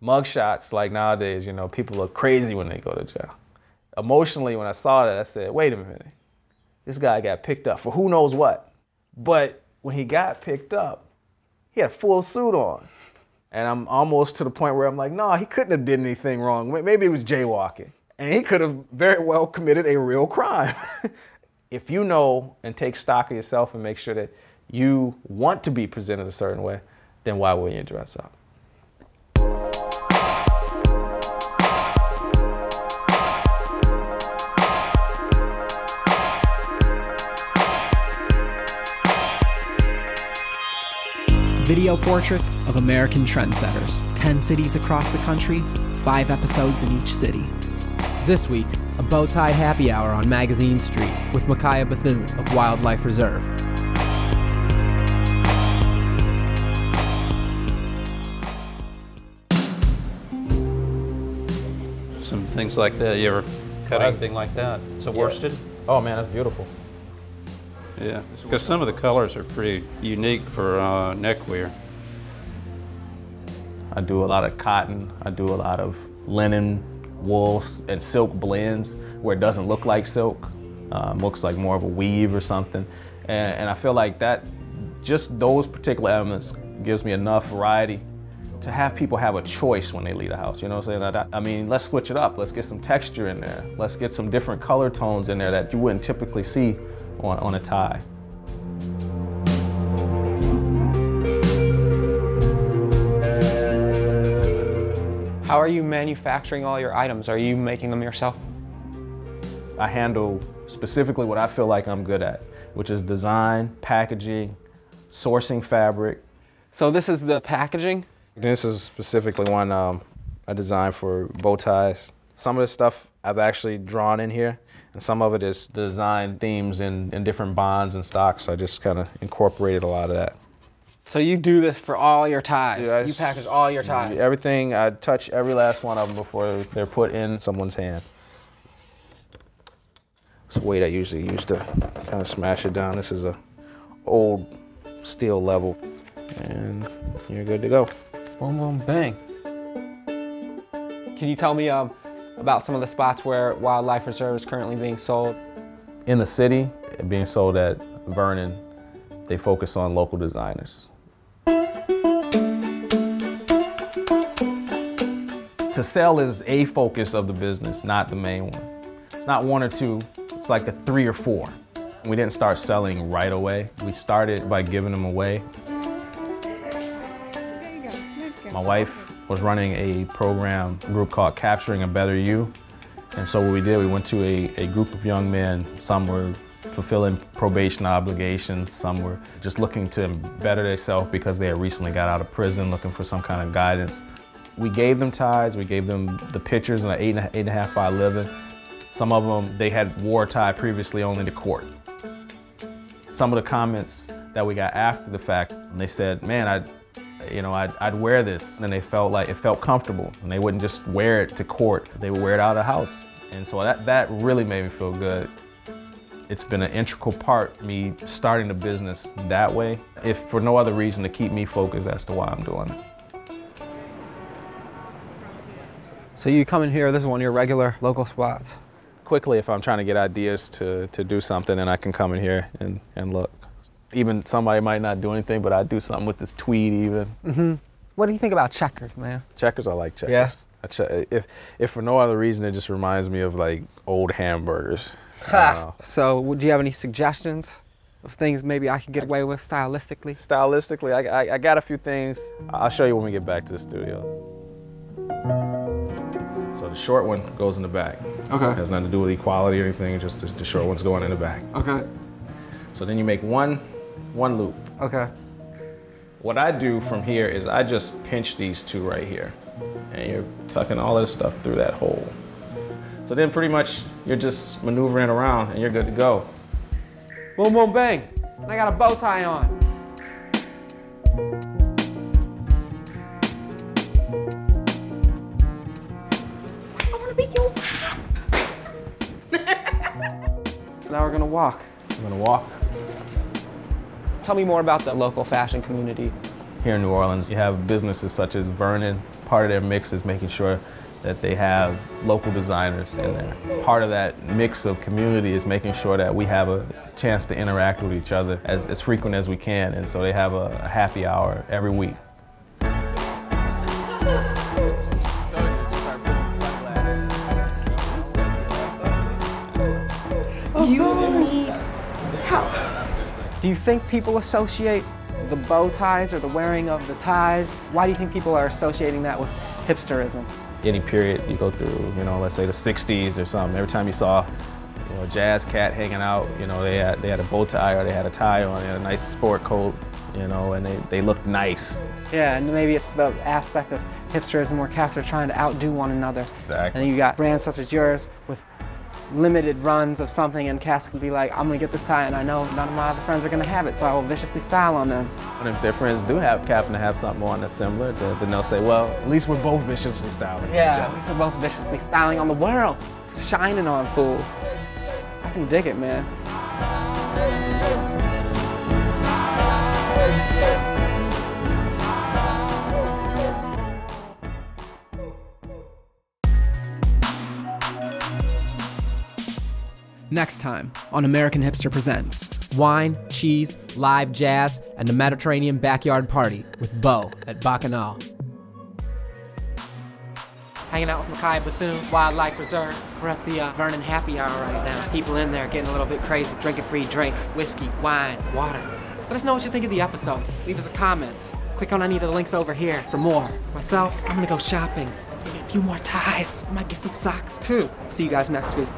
mugshots, like nowadays, you know, people look crazy when they go to jail. Emotionally, when I saw that, I said, wait a minute. This guy got picked up for who knows what. But when he got picked up, he had a full suit on. And I'm almost to the point where I'm like, no, he couldn't have did anything wrong. Maybe it was jaywalking. And he could have very well committed a real crime. If you know and take stock of yourself and make sure that you want to be presented a certain way, then why wouldn't you dress up? Video portraits of American trendsetters. 10 cities across the country, 5 episodes in each city. This week, a bow-tie happy hour on Magazine Street with Tabitha Bethune of Wildlife Reserve. Some things like that. You ever cut anything like that? It's a worsted? Oh man, that's beautiful. Yeah, because some of the colors are pretty unique for neckwear. I do a lot of cotton. I do a lot of linen, wool, and silk blends where it doesn't look like silk. Looks like more of a weave or something. And I feel like that, just those particular elements gives me enough variety to have people have a choice when they leave the house. You know what I'm saying? I mean, let's switch it up. Let's get some texture in there. Let's get some different color tones in there that you wouldn't typically see on a tie. How are you manufacturing all your items? Are you making them yourself? I handle specifically what I feel like I'm good at, which is design, packaging, sourcing fabric. So this is the packaging? This is specifically one I designed for bow ties. Some of the stuff I've actually drawn in here, and some of it is design themes in different bonds and stocks. I just kind of incorporated a lot of that. So you do this for all your ties? Yeah, you package all your ties? Everything, I touch every last one of them before they're put in someone's hand. It's a weight I usually use to kind of smash it down. This is a old steel level, and you're good to go. Boom, boom, bang. Can you tell me about some of the spots where Wildlife Reserve is currently being sold? In the city, being sold at Vernon, they focus on local designers. To sell is a focus of the business, not the main one. It's not one or two, it's like a 3 or 4. We didn't start selling right away. We started by giving them away. My wife was running a group called Capturing a Better You. And so what we did, we went to a group of young men. Some were fulfilling probation obligations, some were just looking to better themselves because they had recently got out of prison, looking for some kind of guidance. We gave them ties, we gave them the pictures in an 8.5 by 11. Some of them, they had wore a tie previously only to court. Some of the comments that we got after the fact, they said, man, I'd wear this, and they felt like it felt comfortable, and they wouldn't just wear it to court, they would wear it out of the house. And so that really made me feel good. It's been an integral part, me starting the business that way, if for no other reason to keep me focused as to why I'm doing it. So you come in here, this is one of your regular local spots? Quickly, if I'm trying to get ideas to do something, then I can come in here and look. Even somebody might not do anything, but I do something with this tweed even. Mm-hmm. What do you think about checkers, man? Checkers, I like checkers. Yeah? If for no other reason, it just reminds me of like old hamburgers. So would you have any suggestions of things maybe I could get away with stylistically? Stylistically, I got a few things. I'll show you when we get back to the studio. So the short one goes in the back. Okay. It has nothing to do with equality or anything, just the short one's going in the back. Okay. So then you make one loop. Okay. What I do from here is I just pinch these two right here, and you're tucking all this stuff through that hole. So then pretty much you're just maneuvering around and you're good to go. Boom, boom, bang. And I got a bow tie on. I want to be your So now we're gonna walk. We're gonna walk. Tell me more about the local fashion community. Here in New Orleans, you have businesses such as Vernon, part of their mix is making sure that they have local designers in there. Part of that mix of community is making sure that we have a chance to interact with each other as frequent as we can, and so they have a happy hour every week. You need help. Do you think people associate the bow ties or the wearing of the ties? Why do you think people are associating that with hipsterism? Any period you go through, you know, let's say the 60s or something, every time you saw, you know, a jazz cat hanging out, you know, they had a bow tie or they had a tie on, they had a nice sport coat, you know, and they looked nice. Yeah, and maybe it's the aspect of hipsterism where cats are trying to outdo one another. Exactly. And you got brands such as yours with limited runs of something, and cats can be like, I'm gonna get this tie, and I know none of my other friends are gonna have it, so I will viciously style on them. And if their friends do happen to have something on that's similar, then they'll say, well, at least we're both viciously styling. Yeah, at least we're both viciously styling on the world, shining on fools. I can dig it, man. Next time on American Hipster Presents, wine, cheese, live jazz, and a Mediterranean backyard party with Bo at Bacchanal. Hanging out with Tabitha Bethune Wildlife Reserve. We're at the Vernon happy hour right now. People in there getting a little bit crazy, drinking free drinks, whiskey, wine, water. Let us know what you think of the episode. Leave us a comment. Click on any of the links over here for more. Myself, I'm gonna go shopping. Maybe a few more ties. I might get some socks too. See you guys next week.